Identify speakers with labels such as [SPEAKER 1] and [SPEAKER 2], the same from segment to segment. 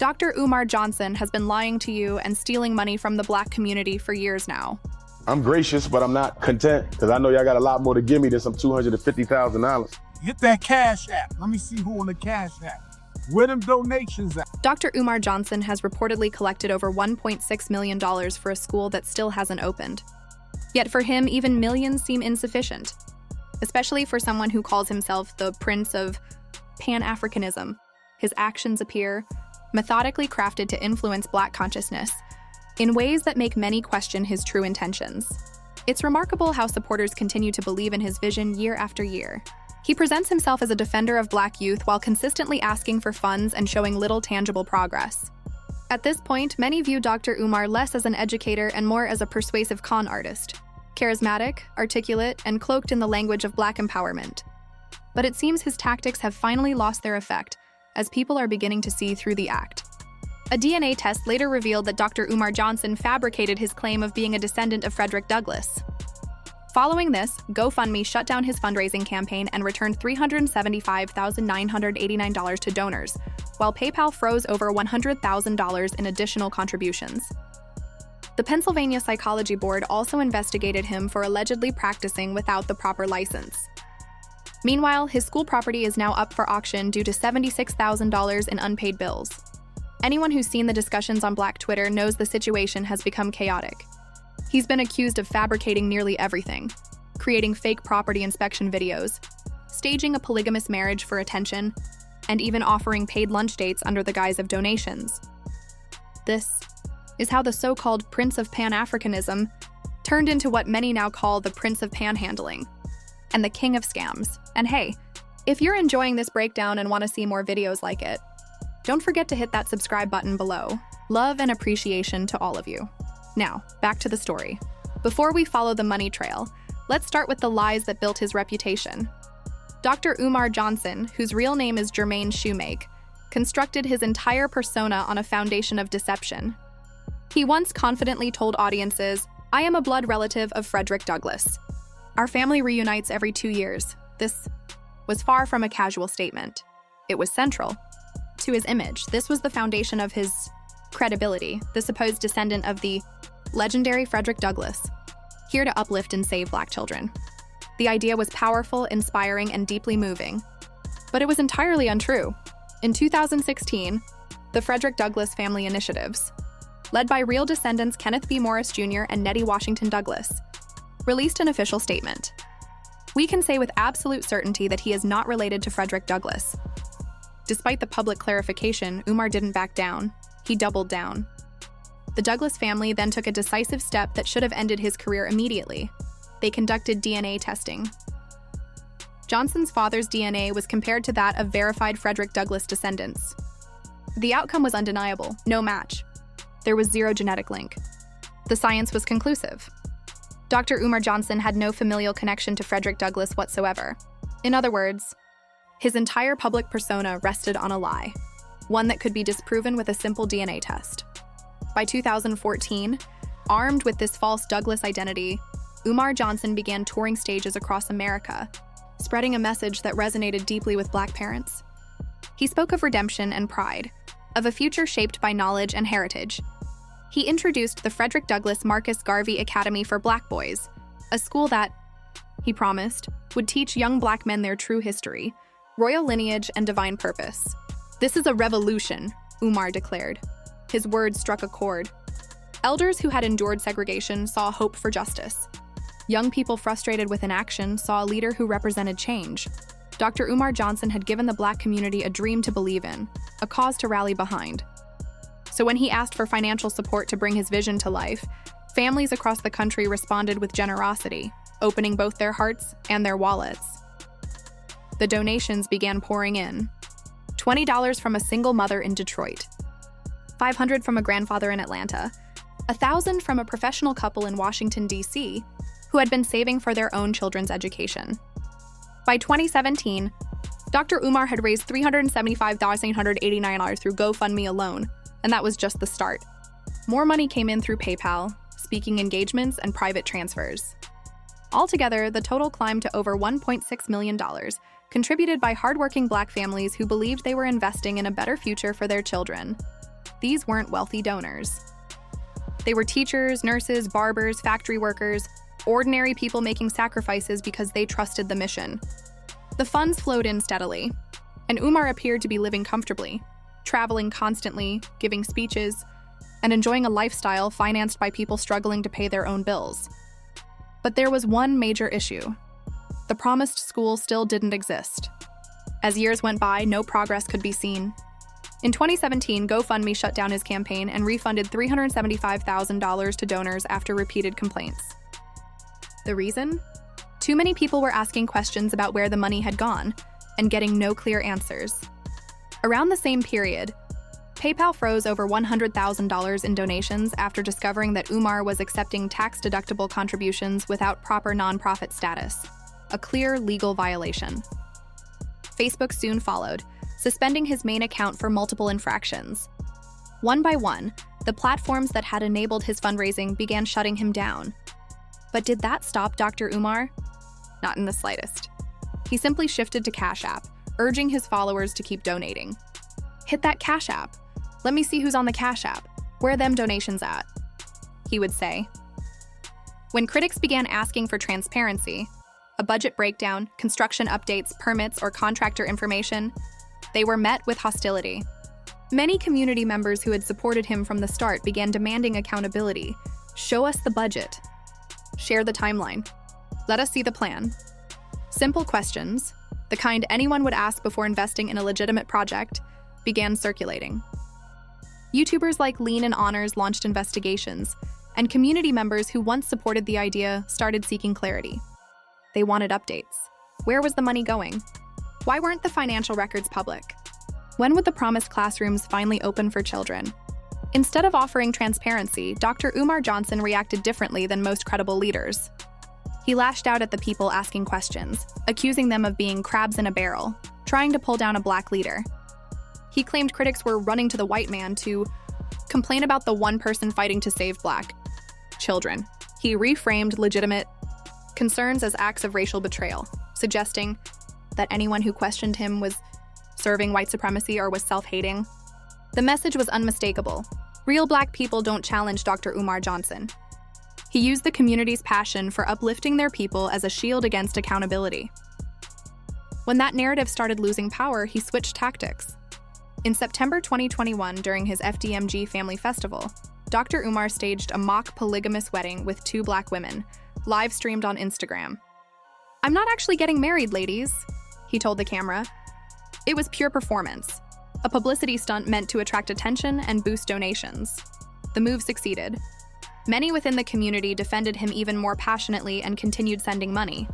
[SPEAKER 1] Dr. Umar Johnson has been lying to you and stealing money from the Black community for years now.
[SPEAKER 2] I'm gracious, but I'm not content because I know y'all got a lot more to give me than some $250,000.
[SPEAKER 3] Hit that Cash App. Let me see who on the Cash App. Where them donations at?
[SPEAKER 1] Dr. Umar Johnson has reportedly collected over $1.6 million for a school that still hasn't opened. Yet for him, even millions seem insufficient, especially for someone who calls himself the Prince of Pan-Africanism. His actions appear methodically crafted to influence Black consciousness in ways that make many question his true intentions. It's remarkable how supporters continue to believe in his vision year after year. He presents himself as a defender of Black youth while consistently asking for funds and showing little tangible progress. At this point, many view Dr. Umar less as an educator and more as a persuasive con artist, charismatic, articulate, and cloaked in the language of Black empowerment. But it seems his tactics have finally lost their effect, as people are beginning to see through the act. A DNA test later revealed that Dr. Umar Johnson fabricated his claim of being a descendant of Frederick Douglass. Following this, GoFundMe shut down his fundraising campaign and returned $375,989 to donors, while PayPal froze over $100,000 in additional contributions. The Pennsylvania Psychology Board also investigated him for allegedly practicing without the proper license. Meanwhile, his school property is now up for auction due to $76,000 in unpaid bills. Anyone who's seen the discussions on Black Twitter knows the situation has become chaotic. He's been accused of fabricating nearly everything, creating fake property inspection videos, staging a polygamous marriage for attention, and even offering paid lunch dates under the guise of donations. This is how the so-called Prince of Pan-Africanism turned into what many now call the Prince of Panhandling and the King of Scams. And hey, if you're enjoying this breakdown and want to see more videos like it, don't forget to hit that subscribe button below. Love and appreciation to all of you. Now, back to the story. Before we follow the money trail, let's start with the lies that built his reputation. Dr. Umar Johnson, whose real name is Jermaine Shoemake, constructed his entire persona on a foundation of deception. He once confidently told audiences, "I am a blood relative of Frederick Douglass. Our family reunites every 2 years." This was far from a casual statement. It was central to his image. This was the foundation of his credibility, the supposed descendant of the legendary Frederick Douglass, here to uplift and save Black children. The idea was powerful, inspiring, and deeply moving. But it was entirely untrue. In 2016, the Frederick Douglass Family Initiatives, led by real descendants Kenneth B. Morris Jr. and Nettie Washington Douglass, released an official statement. We can say with absolute certainty that he is not related to Frederick Douglass. Despite the public clarification, Umar didn't back down. He doubled down. The Douglass family then took a decisive step that should have ended his career immediately. They conducted DNA testing. Johnson's father's DNA was compared to that of verified Frederick Douglass descendants. The outcome was undeniable, no match. There was zero genetic link. The science was conclusive. Dr. Umar Johnson had no familial connection to Frederick Douglass whatsoever. In other words, his entire public persona rested on a lie, one that could be disproven with a simple DNA test. By 2014, armed with this false Douglass identity, Umar Johnson began touring stages across America, spreading a message that resonated deeply with Black parents. He spoke of redemption and pride, of a future shaped by knowledge and heritage. He introduced the Frederick Douglass Marcus Garvey Academy for Black Boys, a school that, he promised, would teach young Black men their true history, royal lineage, and divine purpose. "This is a revolution," Umar declared. His words struck a chord. Elders who had endured segregation saw hope for justice. Young people frustrated with inaction saw a leader who represented change. Dr. Umar Johnson had given the Black community a dream to believe in, a cause to rally behind. So when he asked for financial support to bring his vision to life, families across the country responded with generosity, opening both their hearts and their wallets. The donations began pouring in. $20 from a single mother in Detroit, $500 from a grandfather in Atlanta, $1,000 from a professional couple in Washington, D.C., who had been saving for their own children's education. By 2017, Dr. Umar had raised $375,889 through GoFundMe alone, and that was just the start. More money came in through PayPal, speaking engagements, and private transfers. Altogether, the total climbed to over $1.6 million, contributed by hardworking Black families who believed they were investing in a better future for their children. these weren't wealthy donors. They were teachers, nurses, barbers, factory workers, ordinary people making sacrifices because they trusted the mission. The funds flowed in steadily, and Umar appeared to be living comfortably, traveling constantly, giving speeches, and enjoying a lifestyle financed by people struggling to pay their own bills. But there was one major issue. The promised school still didn't exist. As years went by, no progress could be seen. In 2017, GoFundMe shut down his campaign and refunded $375,000 to donors after repeated complaints. The reason? Too many people were asking questions about where the money had gone and getting no clear answers. Around the same period, PayPal froze over $100,000 in donations after discovering that Umar was accepting tax-deductible contributions without proper nonprofit status, a clear legal violation. Facebook soon followed, suspending his main account for multiple infractions. One by one, the platforms that had enabled his fundraising began shutting him down. But did that stop Dr. Umar? Not in the slightest. He simply shifted to Cash App, urging his followers to keep donating. "Hit that Cash App. Let me see who's on the Cash App. Where are them donations at?" he would say. When critics began asking for transparency, a budget breakdown, construction updates, permits, or contractor information, they were met with hostility. Many community members who had supported him from the start began demanding accountability. "Show us the budget. Share the timeline. Let us see the plan." Simple questions, the kind anyone would ask before investing in a legitimate project, began circulating. YouTubers like Lean and Honors launched investigations, and community members who once supported the idea started seeking clarity. They wanted updates. Where was the money going? Why weren't the financial records public? When would the promised classrooms finally open for children? Instead of offering transparency, Dr. Umar Johnson reacted differently than most credible leaders. He lashed out at the people asking questions, accusing them of being crabs in a barrel, trying to pull down a black leader. He claimed critics were running to the white man to complain about the one person fighting to save black children. He reframed legitimate concerns as acts of racial betrayal, suggesting that anyone who questioned him was serving white supremacy or was self-hating. The message was unmistakable. Real black people don't challenge Dr. Umar Johnson. He used the community's passion for uplifting their people as a shield against accountability. When that narrative started losing power, he switched tactics. In September 2021, during his FDMG Family Festival, Dr. Umar staged a mock polygamous wedding with 2 black women, live-streamed on Instagram. "I'm not actually getting married, ladies," he told the camera. It was pure performance, a publicity stunt meant to attract attention and boost donations. The move succeeded. Many within the community defended him even more passionately and continued sending money.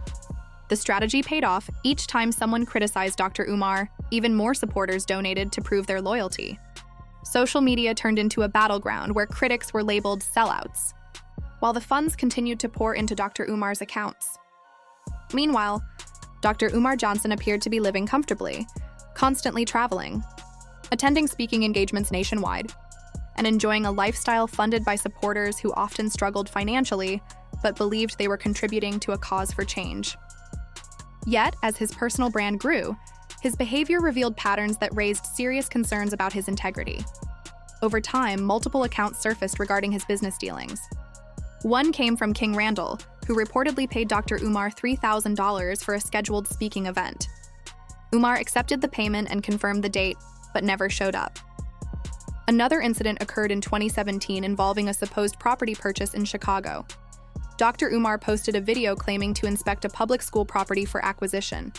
[SPEAKER 1] The strategy paid off. Each time someone criticized Dr. Umar, even more supporters donated to prove their loyalty. Social media turned into a battleground where critics were labeled sellouts, while the funds continued to pour into Dr. Umar's accounts. Meanwhile, Dr. Umar Johnson appeared to be living comfortably, constantly traveling, attending speaking engagements nationwide, and enjoying a lifestyle funded by supporters who often struggled financially but believed they were contributing to a cause for change. Yet, as his personal brand grew, his behavior revealed patterns that raised serious concerns about his integrity. Over time, multiple accounts surfaced regarding his business dealings. One came from King Randall, who reportedly paid Dr. Umar $3,000 for a scheduled speaking event. Umar accepted the payment and confirmed the date, but never showed up. Another incident occurred in 2017 involving a supposed property purchase in Chicago. Dr. Umar posted a video claiming to inspect a public school property for acquisition.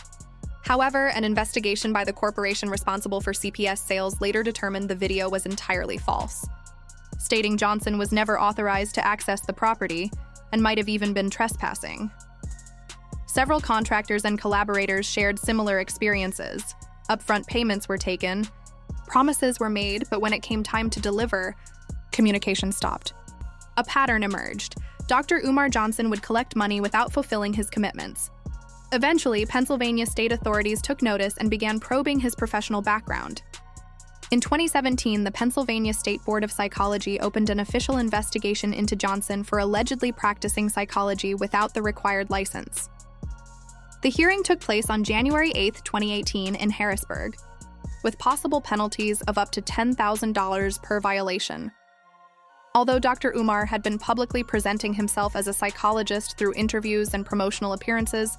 [SPEAKER 1] However, an investigation by the corporation responsible for CPS sales later determined the video was entirely false, stating Johnson was never authorized to access the property and might have even been trespassing. Several contractors and collaborators shared similar experiences. Upfront payments were taken, promises were made, but when it came time to deliver, communication stopped. A pattern emerged. Dr. Umar Johnson would collect money without fulfilling his commitments. Eventually, Pennsylvania state authorities took notice and began probing his professional background. In 2017, the Pennsylvania State Board of Psychology opened an official investigation into Johnson for allegedly practicing psychology without the required license. The hearing took place on January 8, 2018, in Harrisburg. with possible penalties of up to $10,000 per violation. Although Dr. Umar had been publicly presenting himself as a psychologist through interviews and promotional appearances,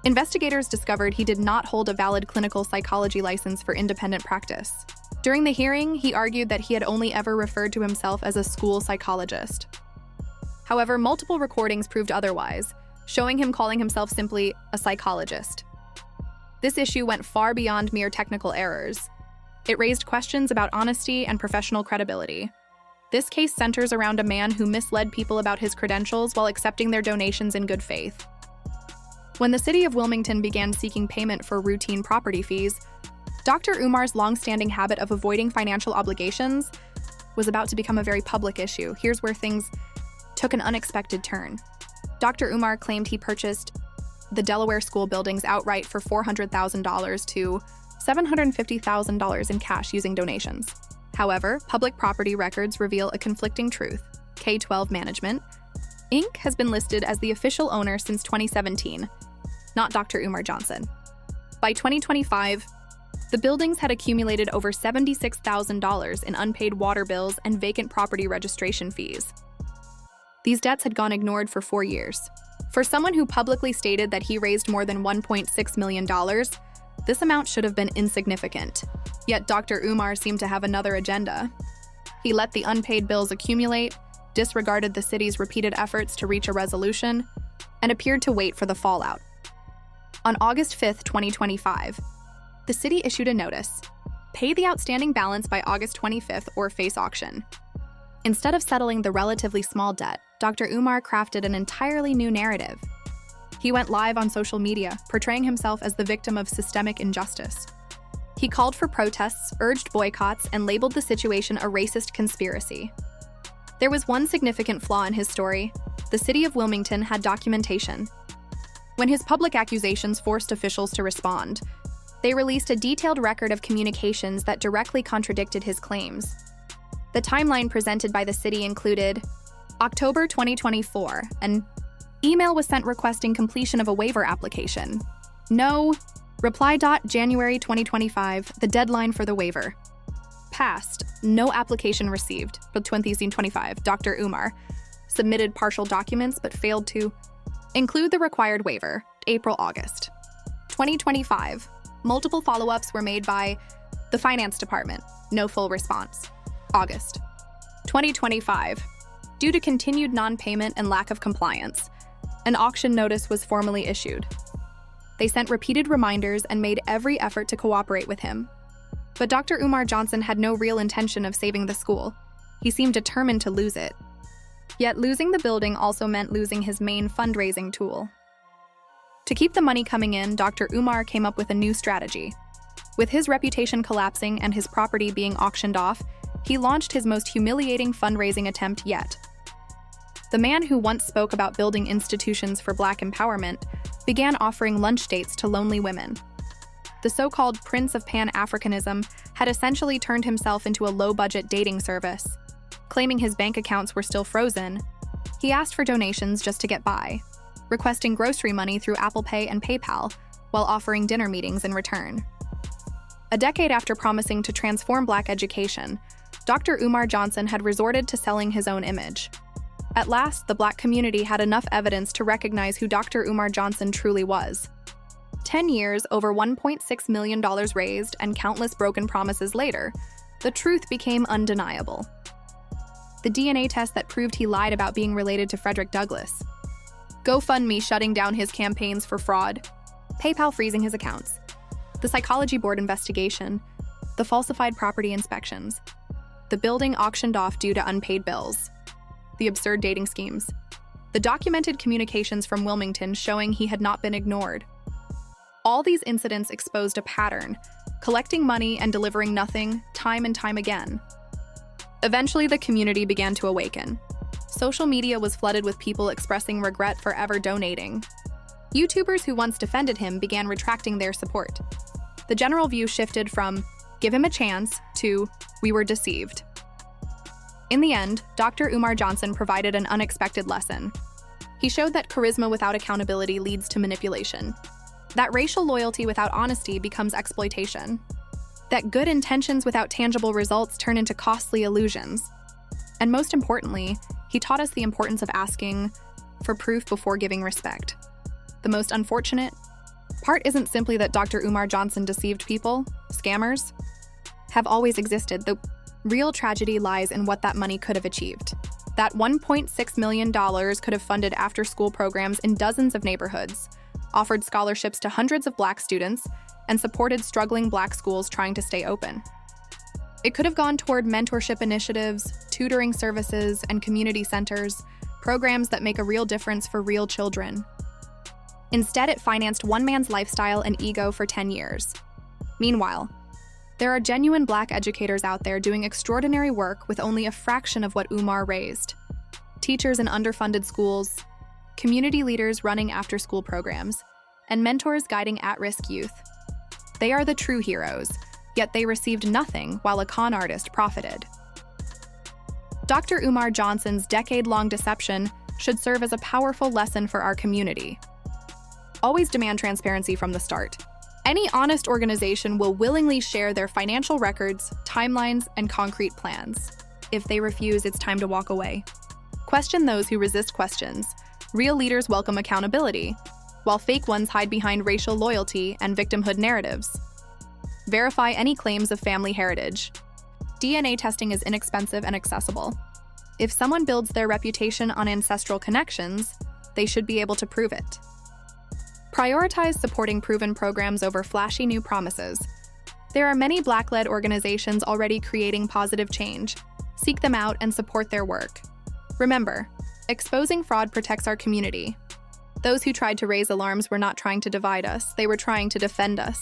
[SPEAKER 1] investigators discovered he did not hold a valid clinical psychology license for independent practice. During the hearing, he argued that he had only ever referred to himself as a school psychologist. However, multiple recordings proved otherwise, showing him calling himself simply a psychologist. This issue went far beyond mere technical errors. It raised questions about honesty and professional credibility. This case centers around a man who misled people about his credentials while accepting their donations in good faith. When the city of Wilmington began seeking payment for routine property fees, Dr. Umar's long-standing habit of avoiding financial obligations was about to become a very public issue. Here's where things took an unexpected turn. Dr. Umar claimed he purchased the Delaware school buildings outright for $400,000 to $750,000 in cash using donations. However, public property records reveal a conflicting truth. K-12 Management, Inc. has been listed as the official owner since 2017, not Dr. Umar Johnson. By 2025, the buildings had accumulated over $76,000 in unpaid water bills and vacant property registration fees. These debts had gone ignored for 4 years. For someone who publicly stated that he raised more than $1.6 million, this amount should have been insignificant. Yet Dr. Umar seemed to have another agenda. He let the unpaid bills accumulate, disregarded the city's repeated efforts to reach a resolution, and appeared to wait for the fallout. On August 5, 2025, the city issued a notice: pay the outstanding balance by August 25th or face auction. Instead of settling the relatively small debt, Dr. Umar crafted an entirely new narrative. He went live on social media, portraying himself as the victim of systemic injustice. He called for protests, urged boycotts, and labeled the situation a racist conspiracy. There was one significant flaw in his story: the city of Wilmington had documentation. When his public accusations forced officials to respond, they released a detailed record of communications that directly contradicted his claims. The timeline presented by the city included October 2024, an email was sent requesting completion of a waiver application. No. Reply. January 2025, the deadline for the waiver. Passed. No application received. But 2025, Dr. Umar submitted partial documents but failed to include the required waiver. April-August 2025. Multiple follow-ups were made by the finance department. No full response. August 2025. Due to continued non-payment and lack of compliance, an auction notice was formally issued. They sent repeated reminders and made every effort to cooperate with him. But Dr. Umar Johnson had no real intention of saving the school. He seemed determined to lose it. Yet losing the building also meant losing his main fundraising tool. To keep the money coming in, Dr. Umar came up with a new strategy. With his reputation collapsing and his property being auctioned off, he launched his most humiliating fundraising attempt yet. The man who once spoke about building institutions for Black empowerment began offering lunch dates to lonely women. The so-called Prince of Pan-Africanism had essentially turned himself into a low-budget dating service. Claiming his bank accounts were still frozen, he asked for donations just to get by, requesting grocery money through Apple Pay and PayPal, while offering dinner meetings in return. A decade after promising to transform Black education, Dr. Umar Johnson had resorted to selling his own image. At last, the Black community had enough evidence to recognize who Dr. Umar Johnson truly was. 10 years, over $1.6 million raised, and countless broken promises later, the truth became undeniable. The DNA test that proved he lied about being related to Frederick Douglass. GoFundMe shutting down his campaigns for fraud. PayPal freezing his accounts. The Psychology Board investigation. The falsified property inspections. The building auctioned off due to unpaid bills. The absurd dating schemes. The documented communications from Wilmington showing he had not been ignored. All these incidents exposed a pattern, collecting money and delivering nothing, time and time again. Eventually, the community began to awaken. Social media was flooded with people expressing regret for ever donating. YouTubers who once defended him began retracting their support. The general view shifted from, "Give him a chance," to, "We were deceived." In the end, Dr. Umar Johnson provided an unexpected lesson. He showed that charisma without accountability leads to manipulation, that racial loyalty without honesty becomes exploitation, that good intentions without tangible results turn into costly illusions. And most importantly, he taught us the importance of asking for proof before giving respect. The most unfortunate part isn't simply that Dr. Umar Johnson deceived people. Scammers have always existed. The real tragedy lies in what that money could have achieved. That $1.6 million could have funded after-school programs in dozens of neighborhoods, offered scholarships to hundreds of Black students, and supported struggling Black schools trying to stay open. It could have gone toward mentorship initiatives, tutoring services, and community centers, programs that make a real difference for real children. Instead, it financed one man's lifestyle and ego for 10 years. Meanwhile, there are genuine Black educators out there doing extraordinary work with only a fraction of what Umar raised. Teachers in underfunded schools, community leaders running after-school programs, and mentors guiding at-risk youth. They are the true heroes, yet they received nothing while a con artist profited. Dr. Umar Johnson's decade-long deception should serve as a powerful lesson for our community. Always demand transparency from the start. Any honest organization will willingly share their financial records, timelines, and concrete plans. If they refuse, it's time to walk away. Question those who resist questions. Real leaders welcome accountability, while fake ones hide behind racial loyalty and victimhood narratives. Verify any claims of family heritage. DNA testing is inexpensive and accessible. If someone builds their reputation on ancestral connections, they should be able to prove it. Prioritize supporting proven programs over flashy new promises. There are many Black-led organizations already creating positive change. Seek them out and support their work. Remember, exposing fraud protects our community. Those who tried to raise alarms were not trying to divide us, they were trying to defend us.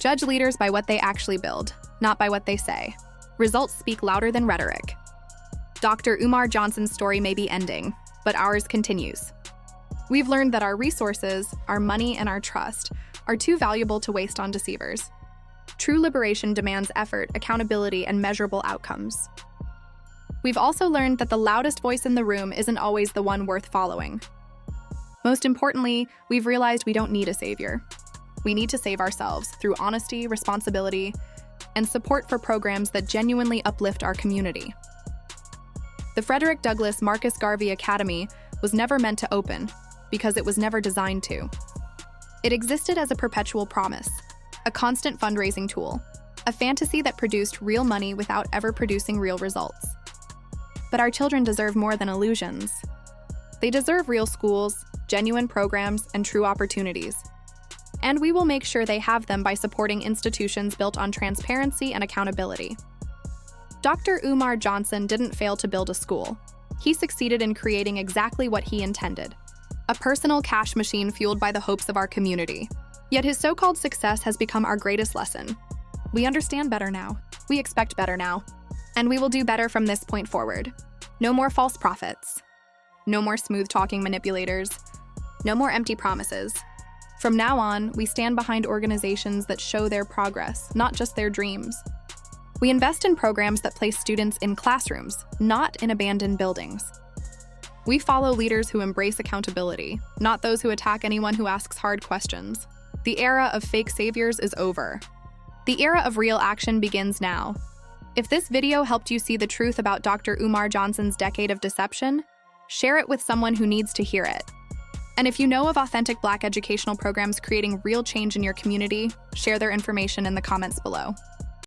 [SPEAKER 1] Judge leaders by what they actually build, not by what they say. Results speak louder than rhetoric. Dr. Umar Johnson's story may be ending, but ours continues. We've learned that our resources, our money, and our trust are too valuable to waste on deceivers. True liberation demands effort, accountability, and measurable outcomes. We've also learned that the loudest voice in the room isn't always the one worth following. Most importantly, we've realized we don't need a savior. We need to save ourselves through honesty, responsibility, and support for programs that genuinely uplift our community. The Frederick Douglass Marcus Garvey Academy was never meant to open, because it was never designed to. It existed as a perpetual promise, a constant fundraising tool, a fantasy that produced real money without ever producing real results. But our children deserve more than illusions. They deserve real schools, genuine programs, and true opportunities. And we will make sure they have them by supporting institutions built on transparency and accountability. Dr. Umar Johnson didn't fail to build a school. He succeeded in creating exactly what he intended, a personal cash machine fueled by the hopes of our community. Yet his so-called success has become our greatest lesson. We understand better now. We expect better now. And we will do better from this point forward. No more false prophets. No more smooth-talking manipulators. No more empty promises. From now on, we stand behind organizations that show their progress, not just their dreams. We invest in programs that place students in classrooms, not in abandoned buildings. We follow leaders who embrace accountability, not those who attack anyone who asks hard questions. The era of fake saviors is over. The era of real action begins now. If this video helped you see the truth about Dr. Umar Johnson's decade of deception, share it with someone who needs to hear it. And if you know of authentic Black educational programs creating real change in your community, share their information in the comments below.